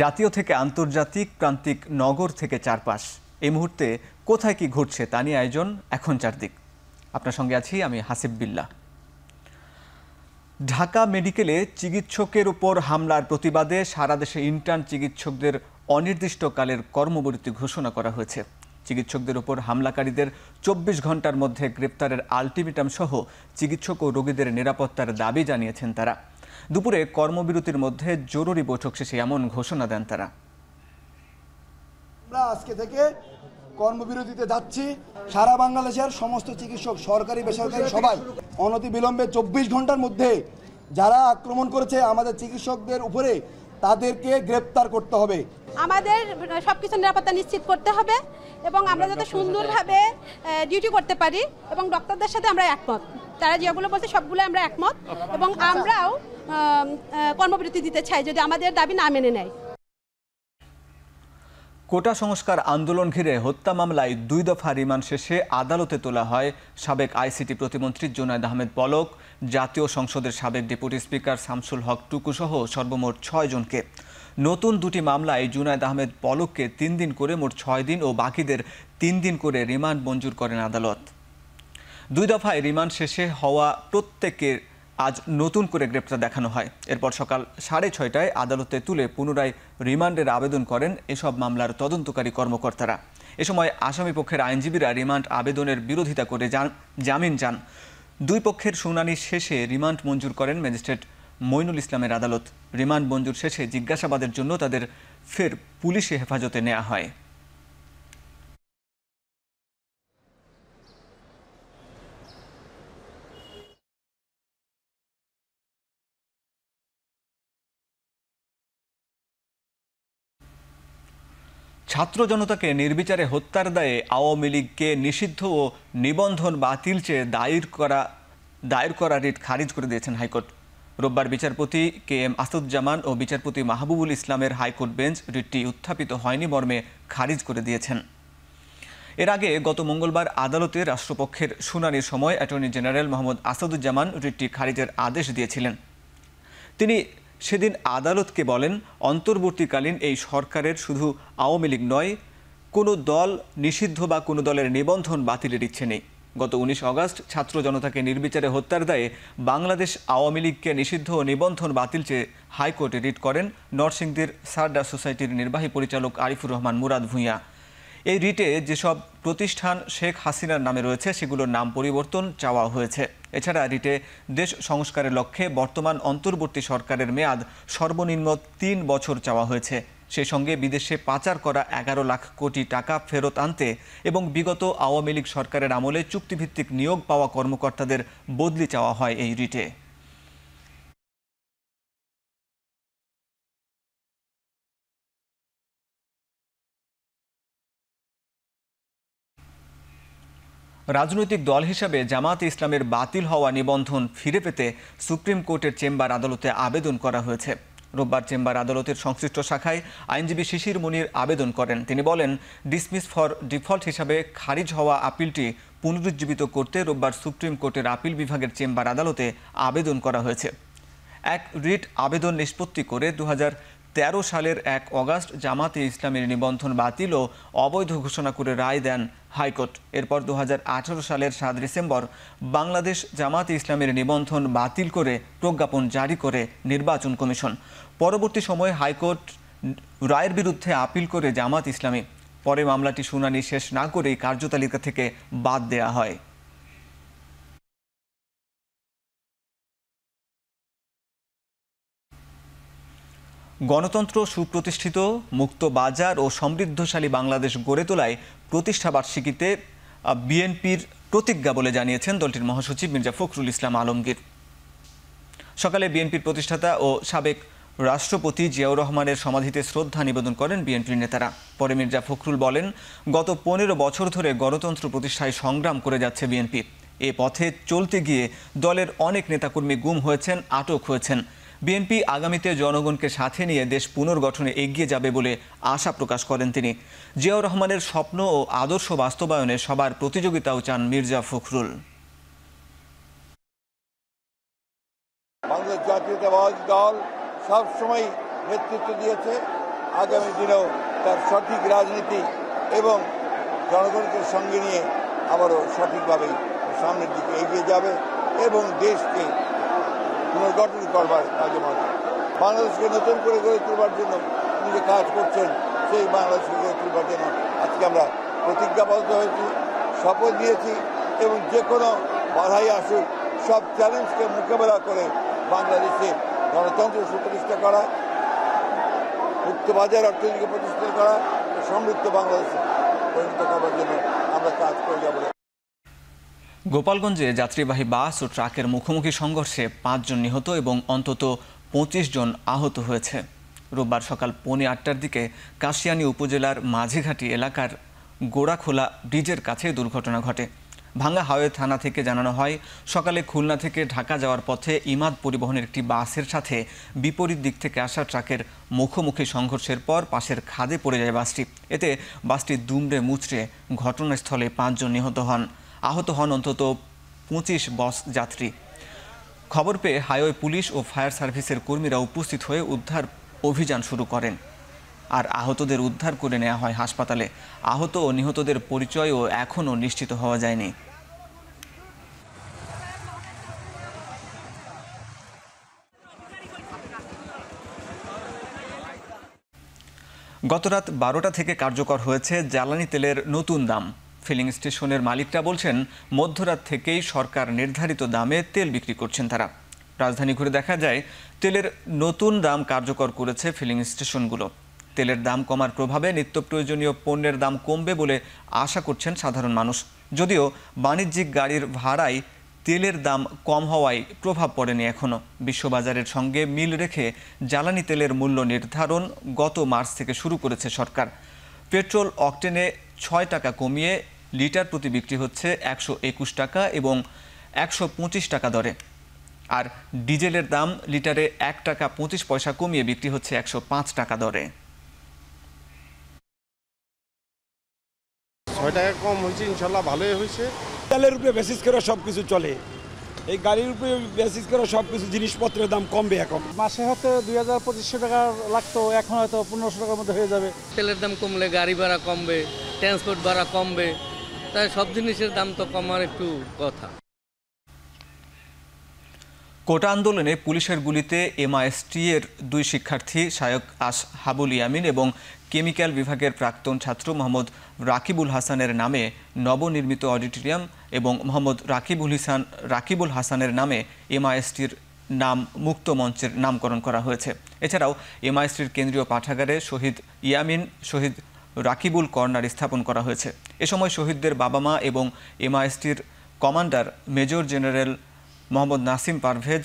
জাতীয় থেকে আন্তর্জাতিক, প্রান্তিক, নগর থেকে চারপাশ, এই মুহূর্তে কোথায় কি ঘটছে তা নিয়ে আয়োজন এখন চারদিক। আপনার সঙ্গে আছি আমি হাসিব বিল্লাহ। ঢাকা মেডিকেলে চিকিৎসকের উপর হামলার প্রতিবাদে সারা দেশে ইন্টার্ন চিকিৎসকদের অনির্দিষ্টকালের কর্মবিরতি ঘোষণা করা হয়েছে। চিকিৎসকদের উপর হামলাকারীদের ২৪ ঘন্টার মধ্যে গ্রেপ্তারের আলটিমেটাম সহ চিকিৎসক ও রোগীদের নিরাপত্তার দাবি জানিয়েছেন তারা। দুপুরে কর্মবিরতির মধ্যে জরুরি বৈঠক শেষে এমন ঘোষণা দেন তারা। আমরা আজকে থেকে কর্মবিরতিতে যাচ্ছি। সারা বাংলাদেশের সমস্ত চিকিৎসক, সরকারি বেসরকারি সবাই অনতিবিলম্বে ২৪ ঘন্টার মধ্যে যারা আক্রমণ করেছে আমাদের চিকিৎসকদের উপরে তাদেরকে গ্রেপ্তার করতে হবে। আমাদের সবকিছু নিরাপত্তা নিশ্চিত করতে হবে এবং আমরা যাতে সুন্দরভাবে ডিউটি করতে পারি এবং ডক্টরদের সাথে আমরা একমত। তারা যেগুলো বলছে সবগুলো আমরা একমত এবং আমরাও কর্মবিরতি দিতে চাই যদি আমাদের দাবি না মেনে নেয়। কোটা সংস্কার আন্দোলন ঘিরে হত্যা মামলায় ২ দফা রিমান্ড শেষে আদালতে তোলা হয় সাবেক আইসিটি প্রতিমন্ত্রী জুনায়েদ আহমেদ পলক, জাতীয় সংসদের সাবেক ডেপুটি স্পিকার শামসুল হক টুকু সহ সর্বমোট ৬ জনকে। নতুন দুটি মামলায় জুনায়েদ আহমেদ পলককে ৩ দিন করে মোট ৬ দিন ও বাকিদের ৩ দিন করে রিমান্ড মঞ্জুর করেন আদালত। ২ দফায় রিমান্ড শেষে হওয়া প্রত্যেকের আজ নতুন করে গ্রেপ্তার দেখানো হয়। এরপর সকাল ৬:৩০টায় আদালতে তুলে পুনরায় রিমান্ডের আবেদন করেন এসব মামলার তদন্তকারী কর্মকর্তারা। এ সময় আসামি পক্ষের আইনজীবীরা রিমান্ড আবেদনের বিরোধিতা করে জামিন চান। দুই পক্ষের শুনানি শেষে রিমান্ড মঞ্জুর করেন ম্যাজিস্ট্রেট মইনুল ইসলামের আদালত। রিমান্ড মঞ্জুর শেষে জিজ্ঞাসাবাদের জন্য তাদের ফের পুলিশি হেফাজতে নেওয়া হয়। ছাত্র জনতাকে নির্বিচারে হত্যার দায়ে আওয়ামী লীগকে নিষিদ্ধ ও নিবন্ধন বাতিল চেয়ে দায়ের করা রিট খারিজ করে দিয়েছেন হাইকোর্ট। রোববার বিচারপতি কে এম আসাদুজ্জামান ও বিচারপতি মাহবুবুল ইসলামের হাইকোর্ট বেঞ্চ রিটটি উত্থাপিত হয়নি মর্মে খারিজ করে দিয়েছেন। এর আগে গত মঙ্গলবার আদালতে রাষ্ট্রপক্ষের শুনানির সময় অ্যাটর্নি জেনারেল মোহাম্মদ আসাদুজ্জামান রিটটি খারিজের আদেশ দিয়েছিলেন। তিনি সেদিন আদালতকে বলেন, অন্তর্বর্তীকালীন এই সরকারের শুধু আওয়ামী লীগ নয়, কোনো দল নিষিদ্ধ বা কোনো দলের নিবন্ধন বাতিলের ইচ্ছে নেই। গত ১৯ আগস্ট ছাত্র জনতাকে নির্বিচারে হত্যার দায়ে বাংলাদেশ আওয়ামী লীগকে নিষিদ্ধ ও নিবন্ধন বাতিল চেয়ে হাইকোর্টে রিট করেন নরসিংদীর সারদা সোসাইটির নির্বাহী পরিচালক আরিফুর রহমান মুরাদ ভূঁইয়া। এই রিটে যেসব প্রতিষ্ঠান শেখ হাসিনার নামে রয়েছে সেগুলোর নাম পরিবর্তন চাওয়া হয়েছে। এছাড়া রিটে দেশ সংস্কারের লক্ষ্যে বর্তমান অন্তর্বর্তী সরকারের মেয়াদ সর্বনিম্ন ৩ বছর চাওয়া হয়েছে। সেই সঙ্গে বিদেশে পাচার করা ১১ লাখ কোটি টাকা ফেরত আনতে এবং বিগত আওয়ামী লীগ সরকারের আমলে চুক্তিভিত্তিক নিয়োগ পাওয়া কর্মকর্তাদের বদলি চাওয়া হয় এই রিটে। রাজনৈতিক দল হিসাবে জামায়াতে ইসলামের বাতিল হওয়া নিবন্ধন ফিরে পেতে সুপ্রিম কোর্টের চেম্বার আদালতে আবেদন করা হয়েছে। রোববার চেম্বার আদালতের সংশ্লিষ্ট শাখায় আইনজীবী শিশির মুনির আবেদন করেন। তিনি বলেন, ডিসমিস ফর ডিফল্ট হিসাবে খারিজ হওয়া আপিলটি পুনরুজ্জীবিত করতে রোববার সুপ্রিম কোর্টের আপিল বিভাগের চেম্বার আদালতে আবেদন করা হয়েছে। এক রিট আবেদন নিষ্পত্তি করে ২০১৩ সালের ১ আগস্ট জামায়াতে ইসলামের নিবন্ধন বাতিল ও অবৈধ ঘোষণা করে রায় দেন হাইকোর্ট। এরপর ২০১৮ সালের ৭ ডিসেম্বর বাংলাদেশ জামায়াতে ইসলামের নিবন্ধন বাতিল করে প্রজ্ঞাপন জারি করে নির্বাচন কমিশন। পরবর্তী সময়ে হাইকোর্ট রায়ের বিরুদ্ধে আপিল করে জামায়াত ইসলামী। পরে মামলাটি শুনানি শেষ না করেই কার্যতালিকা থেকে বাদ দেয়া হয়। গণতন্ত্র সুপ্রতিষ্ঠিত, মুক্ত বাজার ও সমৃদ্ধশালী বাংলাদেশ গড়ে তোলায় প্রতিষ্ঠাবার্ষিকীতে বিএনপির প্রতিজ্ঞা বলে জানিয়েছেন দলটির মহাসচিব মির্জা ফখরুল ইসলাম আলমগীর। সকালে বিএনপির প্রতিষ্ঠাতা ও সাবেক রাষ্ট্রপতি জিয়াউর রহমানের সমাধিতে শ্রদ্ধা নিবেদন করেন বিএনপির নেতারা। পরে মির্জা ফখরুল বলেন, গত ১৫ বছর ধরে গণতন্ত্র প্রতিষ্ঠায় সংগ্রাম করে যাচ্ছে বিএনপি। এ পথে চলতে গিয়ে দলের অনেক নেতাকর্মী গুম হয়েছেন, আটক হয়েছেন। বিএনপি আগামীতে জনগণকে সাথে নিয়ে দেশ পুনর্গঠনে এগিয়ে যাবে বলে আশা প্রকাশ করেন তিনি। জিয়াউর রহমানের স্বপ্ন ও আদর্শ বাস্তবায়নে সবার প্রতিযোগিতাও চান মির্জা ফখরুল। বাংলাদেশ জাতীয়তাবাদী দল সবসময় নেতৃত্ব দিয়েছে, আগামী দিনেও তার সঠিক রাজনীতি এবং জনগণকে সঙ্গে নিয়ে আবারও সঠিকভাবে সামনের দিকে এগিয়ে যাবে এবং দেশকে পুনর্গঠন করবার কাজে মাত্র বাংলাদেশকে নতুন করে গড়ে তোলবার জন্য তিনি যে কাজ করছেন সেই বাংলাদেশকে গড়ে তোলবার জন্য আজকে আমরা প্রতিজ্ঞাবদ্ধ হয়েছি, শপথ নিয়েছি এবং যে কোনো বাধাই আসুক সব চ্যালেঞ্জকে মোকাবেলা করে বাংলাদেশে গণতন্ত্র সুপ্রতিষ্ঠা করা, মুক্তবাজার অর্থনীতিকে প্রতিষ্ঠা করা, সমৃদ্ধ বাংলাদেশে পরিণত করার জন্য আমরা কাজ করে যাব। গোপালগঞ্জে যাত্রীবাহী বাস ও ট্রাকের মুখোমুখি সংঘর্ষে 5 জন নিহত এবং অন্তত 25 জন আহত হয়েছে। রোববার সকাল 8:45টার দিকে কাশিয়ানী উপজেলার মাঝিঘাটি এলাকার গোড়াখোলা ব্রিজের কাছে দুর্ঘটনা ঘটে। ভাঙ্গা হাইওয়ে থানা থেকে জানানো হয়, সকালে খুলনা থেকে ঢাকা যাওয়ার পথে ইমাদ পরিবহনের একটি বাসের সাথে বিপরীত দিক থেকে আসা ট্রাকের মুখোমুখি সংঘর্ষের পর পাশের খাদে পড়ে যায় বাসটি। এতে বাসটি দুমড়ে মুচড়ে ঘটনাস্থলে 5 জন নিহত হন। আহত হন অন্তত 25 বাস যাত্রী। খবর পেয়ে হাইওয়ে পুলিশ ও ফায়ার সার্ভিসের কর্মীরা উপস্থিত হয়ে উদ্ধার অভিযান শুরু করেন, আর আহতদের উদ্ধার করে নেওয়া হয় হাসপাতালে। আহত ও নিহতদের পরিচয়ও এখনও নিশ্চিত হওয়া যায়নি। গতরাত 12টা থেকে কার্যকর হয়েছে জ্বালানি তেলের নতুন দাম। ফিলিং স্টেশনের মালিকরা বলছেন, মধ্যরাত থেকেই সরকার নির্ধারিত দামে তেল বিক্রি করছেন তারা। রাজধানী ঘুরে দেখা যায়, তেলের নতুন দাম কার্যকর করেছে ফিলিং স্টেশনগুলো। তেলের দাম কমার প্রভাবে নিত্য প্রয়োজনীয় পণ্যের দাম কমবে বলে আশা করছেন সাধারণ মানুষ। যদিও বাণিজ্যিক গাড়ির ভাড়ায় তেলের দাম কম হওয়ায় প্রভাব পড়েনি এখনও। বিশ্ববাজারের সঙ্গে মিল রেখে জ্বালানি তেলের মূল্য নির্ধারণ গত মার্চ থেকে শুরু করেছে সরকার। পেট্রোল অকটেনে 6 টাকা কমিয়ে লিটার প্রতি বিক্রি হচ্ছে 121 টাকা এবং 125 টাকা দরে, আর ডিজেলের দাম লিটারে 1 টাকা 25 পয়সা কমিয়ে বিক্রি হচ্ছে 105 টাকা দরে। 6 টাকা কম হয়েছে, ইনশাল্লাহ ভালোই হয়েছে। তেলের উপরে বেসিস করে সব কিছু চলে, এই গাড়ির উপরে বেসিস করে সব কিছু জিনিসপত্রের দাম কমবে। এখন মাসে হয়তো 2000-2500 টাকা লাগতো, এখন হয়তো 1500 টাকার মধ্যে হয়ে যাবে। তেলের দাম কমলে গাড়ি ভাড়া কমবে, ট্রান্সপোর্ট ভাড়া কমবে, তাই সব জিনিসের দাম তো কমার একটু কথা। কোটা আন্দোলনে পুলিশের গুলিতে MIST এর 2 শিক্ষার্থী শায়ক আসহাবুল ইয়ামিন এবং কেমিক্যাল বিভাগের প্রাক্তন ছাত্র মোহাম্মদ রাকিবুল হাসানের নামে নবনির্মিত অডিটোরিয়াম এবং মোহাম্মদ রাকিবুল হাসানের নামে MISTর নাম মুক্ত মঞ্চের নামকরণ করা হয়েছে। এছাড়াও MISTর কেন্দ্রীয় পাঠাগারে শহীদ ইয়ামিন, শহীদ রাকিবুল কর্নার স্থাপন করা হয়েছে। এ সময় শহীদদের বাবা মা এবং MISTর commander major general Mohammad Nasim Parvez,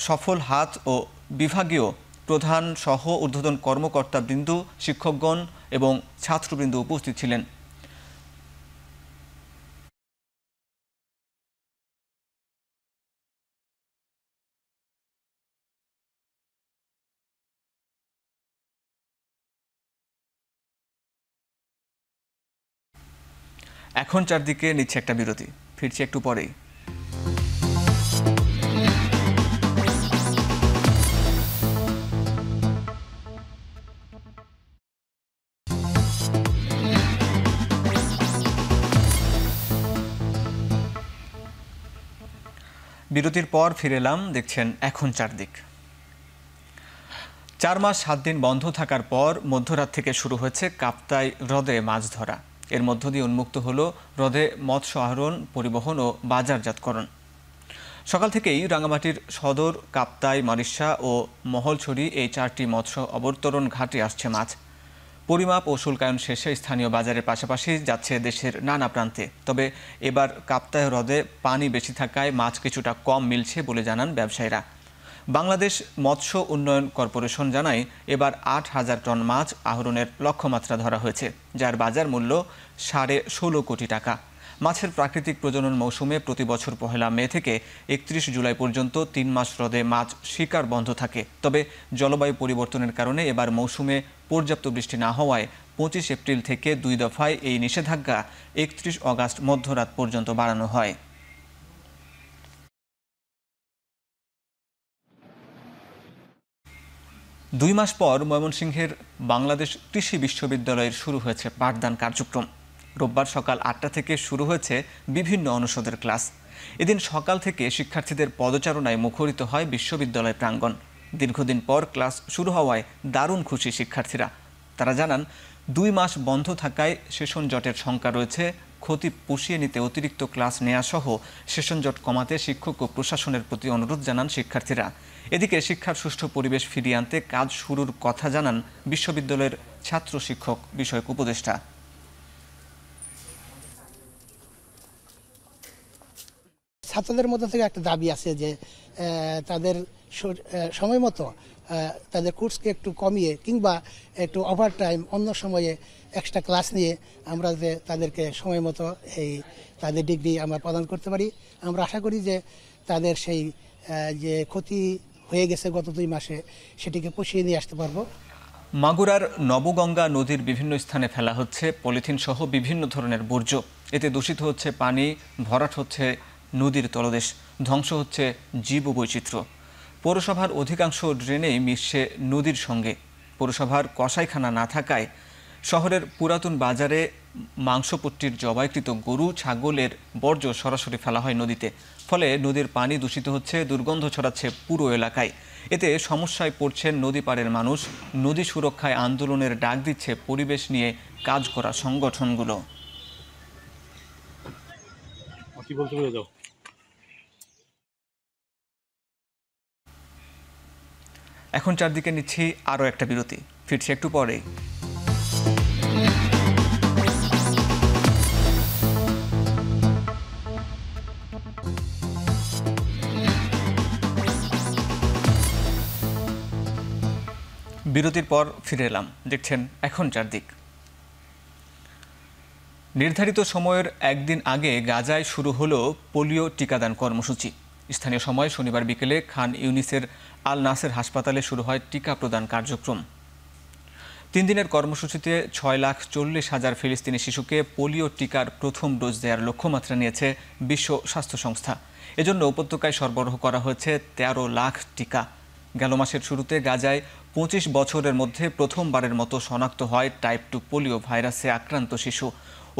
সফল হাত ও বিভাগীয় প্রধান সহ ঊর্ধ্বতন কর্মকর্তাবৃন্দ, শিক্ষকগণ এবং ছাত্রবৃন্দ উপস্থিত ছিলেন। এখন চারদিকে নিচ্ছে একটা বিরতি, ফিরছি একটু পরেই। বিরতির পর ফিরে এলাম, দেখছেন এখন চারদিক। 4 মাস 7 দিন বন্ধ থাকার পর মধ্যরাত থেকে শুরু হয়েছে কাপ্তাই হ্রদে মাছ ধরা। এর মধ্য দিয়ে উন্মুক্ত হলো হ্রদে মৎস্য আহরণ, পরিবহন ও বাজারজাতকরণ। সকাল থেকেই রাঙামাটির সদর, কাপ্তাই, মারিশা ও মহলছড়ি এই 4টি মৎস্য অবতরণ ঘাটে আসছে মাছ। পরিমাপ ও শুল্কায়ন শেষে স্থানীয় বাজারের পাশাপাশি যাচ্ছে দেশের নানা প্রান্তে। তবে এবার কাপ্তাই হ্রদে পানি বেশি থাকায় মাছ কিছুটা কম মিলছে বলে জানান ব্যবসায়ীরা। বাংলাদেশ মৎস্য উন্নয়ন কর্পোরেশন জানায়, এবার 8,000 টন মাছ আহরণের লক্ষ্যমাত্রা ধরা হয়েছে, যার বাজার মূল্য 16.5 কোটি টাকা। মাছের প্রাকৃতিক প্রজনন মৌসুমে প্রতি বছর 1 মে থেকে 31 জুলাই পর্যন্ত 3 মাস হ্রদে মাছ শিকার বন্ধ থাকে। তবে জলবায়ু পরিবর্তনের কারণে এবার মৌসুমে পর্যাপ্ত বৃষ্টি না হওয়ায় 25 এপ্রিল থেকে 2 দফায় এই নিষেধাজ্ঞা 31 অগাস্ট মধ্যরাত পর্যন্ত বাড়ানো হয়। 2 মাস পর ময়মনসিংহের বাংলাদেশ কৃষি বিশ্ববিদ্যালয়ের শুরু হয়েছে পাঠদান কার্যক্রম। রোববার সকাল 8টা থেকে শুরু হয়েছে বিভিন্ন অনুষদের ক্লাস। এদিন সকাল থেকে শিক্ষার্থীদের পদচারণায় মুখরিত হয় বিশ্ববিদ্যালয় প্রাঙ্গণ। দীর্ঘদিন পর ক্লাস শুরু হওয়ায় দারুণ খুশি শিক্ষার্থীরা। তারা জানান 2 মাস বন্ধ থাকায় সেশন জটের শঙ্কা রয়েছে। ক্ষতি পুষিয়ে নিতে অতিরিক্ত ক্লাস নেওয়া সহ সেশন জট কমাতে শিক্ষক ও প্রশাসনের প্রতি অনুরোধ জানান শিক্ষার্থীরা। এদিকে শিক্ষার সুষ্ঠু পরিবেশ ফিরিয়ে আনতে কাজ শুরুর কথা জানান বিশ্ববিদ্যালয়ের ছাত্র শিক্ষক বিষয়ক উপদেষ্টা। ছাত্রদের মধ্যে থেকে একটা দাবি আছে যে তাদের সময় মতো তাদের কোর্সকে একটু কমিয়ে কিংবা একটু ওভার টাইম অন্য সময়ে এক্সট্রা ক্লাস নিয়ে আমরা যে তাদেরকে সময় মতো তাদের ডিগ্রি আমরা প্রদান করতে পারি। আমরা আশা করি যে তাদের সেই যে ক্ষতি হয়ে গেছে গত 2 মাসে সেটিকে পুষিয়ে নিয়ে আসতে পারবো। মাগুরার নবগঙ্গা নদীর বিভিন্ন স্থানে ফেলা হচ্ছে পলিথিন সহ বিভিন্ন ধরনের বর্জ্য। এতে দূষিত হচ্ছে পানি, ভরাট হচ্ছে নদীর তলদেশ, ধ্বংস হচ্ছে জীববৈচিত্র্য। পৌরসভার অধিকাংশ ড্রেনেই মিশছে নদীর সঙ্গে। পৌরসভার কসাইখানা না থাকায় শহরের পুরাতন বাজারে মাংসপট্টির জবাইকৃত গরু, ছাগলের বর্জ্য সরাসরি ফেলা হয় নদীতে। ফলে নদীর পানি দূষিত হচ্ছে, দুর্গন্ধ ছড়াচ্ছে পুরো এলাকায়। এতে সমস্যায় পড়ছেন নদী পাড়ের মানুষ। নদী সুরক্ষায় আন্দোলনের ডাক দিচ্ছে পরিবেশ নিয়ে কাজ করা সংগঠনগুলো। এখন চারদিকে নিচ্ছি আরও একটা বিরতি, ফিরছি একটু পরেই। বিরতির পর ফিরে এলাম, দেখছেন এখন চারদিক। নির্ধারিত সময়ের একদিন আগে গাজায় শুরু হলো পোলিও টিকাদান কর্মসূচি। স্থানীয় সময় শনিবার বিকেলে খান ইউনিসের আল নাসের হাসপাতালে শুরু হয় টিকা প্রদান কার্যক্রম। 3 দিনের কর্মসূচিতে 6,40,000 ফিলিস্তিনি শিশুকে পোলিও টিকার প্রথম ডোজ দেওয়ার লক্ষ্যমাত্রা নিয়েছে বিশ্ব স্বাস্থ্য সংস্থা। এজন্য উপত্যকায় সরবরাহ করা হয়েছে 13 লাখ টিকা। গেল মাসের শুরুতে গাজায় 25 বছরের মধ্যে প্রথমবারের মতো শনাক্ত হয় টাইপ 2 পোলিও ভাইরাসে আক্রান্ত শিশু।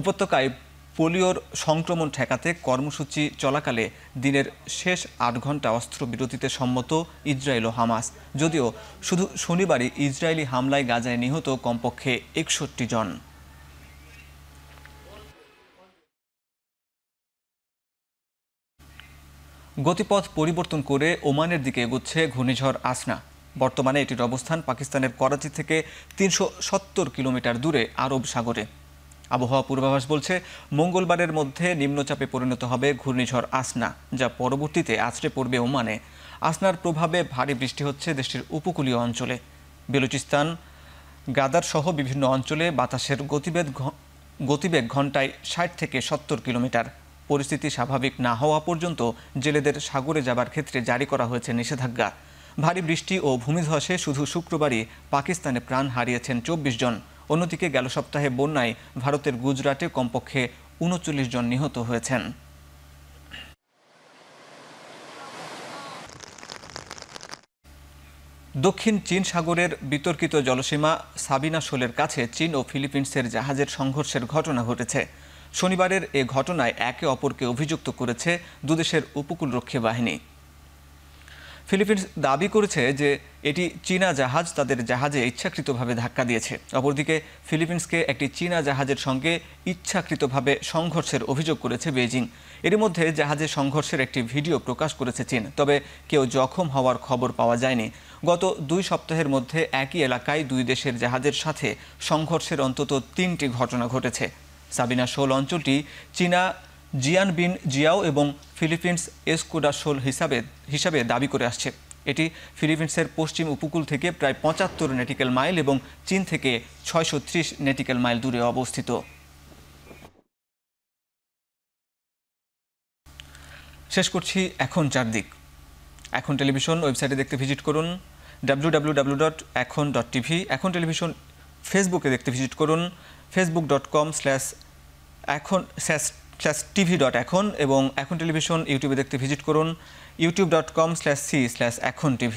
উপত্যকায় পোলিওর সংক্রমণ ঠেকাতে কর্মসূচি চলাকালে দিনের শেষ 8 ঘন্টা অস্ত্রবিরতিতে সম্মত ইসরায়েল ও হামাস। যদিও শুধু শনিবারই ইসরায়েলি হামলায় গাজায় নিহত কমপক্ষে 61 জন। গতিপথ পরিবর্তন করে ওমানের দিকে এগোচ্ছে ঘূর্ণিঝড় আসনা। বর্তমানে এটির অবস্থান পাকিস্তানের করাচি থেকে 370 কিলোমিটার দূরে আরব সাগরে। আবহাওয়া পূর্বাভাস বলছে মঙ্গলবারের মধ্যে নিম্নচাপে পরিণত হবে ঘূর্ণিঝড় আসনা, যা পরবর্তীতে আছড়ে পড়বে ওমানে। আসনার প্রভাবে ভারী বৃষ্টি হচ্ছে দেশটির উপকূলীয় অঞ্চলে। বেলুচিস্তান, গাদার সহ বিভিন্ন অঞ্চলে বাতাসের গতিবেগ ঘন্টায় 60 থেকে 70 কিলোমিটার। পরিস্থিতি স্বাভাবিক না হওয়া পর্যন্ত জেলেদের সাগরে যাবার ক্ষেত্রে জারি করা হয়েছে নিষেধাজ্ঞা। ভারী বৃষ্টি ও ভূমিধসে শুধু শুক্রবারই পাকিস্তানে প্রাণ হারিয়েছেন 24 জন। অন্যদিকে গেল সপ্তাহে বন্যায় ভারতের গুজরাটে কমপক্ষে 39 জন নিহত হয়েছেন। দক্ষিণ চীন সাগরের বিতর্কিত জলসীমা সাবিনা শোলের কাছে চীন ও ফিলিপিন্সের জাহাজের সংঘর্ষের ঘটনা ঘটেছে। শনিবারের এ ঘটনায় একে অপরকে অভিযুক্ত করেছে দুদেশের উপকূলরক্ষী বাহিনী। ফিলিপিন্স দাবি করেছে যে এটি চীনা জাহাজ তাদের জাহাজে ইচ্ছাকৃতভাবে ধাক্কা দিয়েছে। অপরদিকে ফিলিপিন্সকে একটি চীনা জাহাজের সঙ্গে ইচ্ছাকৃতভাবে সংঘর্ষের অভিযোগ করেছে বেইজিং। এর মধ্যে জাহাজের সংঘর্ষের একটি ভিডিও প্রকাশ করেছে চীন, তবে কেউ জখম হওয়ার খবর পাওয়া যায়নি। গত 2 সপ্তাহের মধ্যে একই এলাকায় 2 দেশের জাহাজের সাথে সংঘর্ষের অন্তত 3টি ঘটনা ঘটেছে। সাবিনা শোল অঞ্চলটি চীনা জিয়ানবিন জিয়াও এবং ফিলিপিন্স এসকোডা শোল হিসাবে দাবি করে আসছে। এটি ফিলিপিন্সের পশ্চিম উপকূল থেকে প্রায় 75 নটিক্যাল মাইল এবং চীন থেকে 630 নটিক্যাল মাইল দূরে অবস্থিত। শেষ করছি এখন চারদিক। এখন টেলিভিশন ওয়েবসাইটে দেখতে ভিজিট করুন www.ekhon.tv। এখন টেলিভিশন ফেসবুকে দেখতে ভিজিট করুন facebook.com/ekhon/tv.ekhon এবং এখন টেলিভিশন ইউটিউবে দেখতে ভিজিট করুন youtube.com/c/ekhon tv।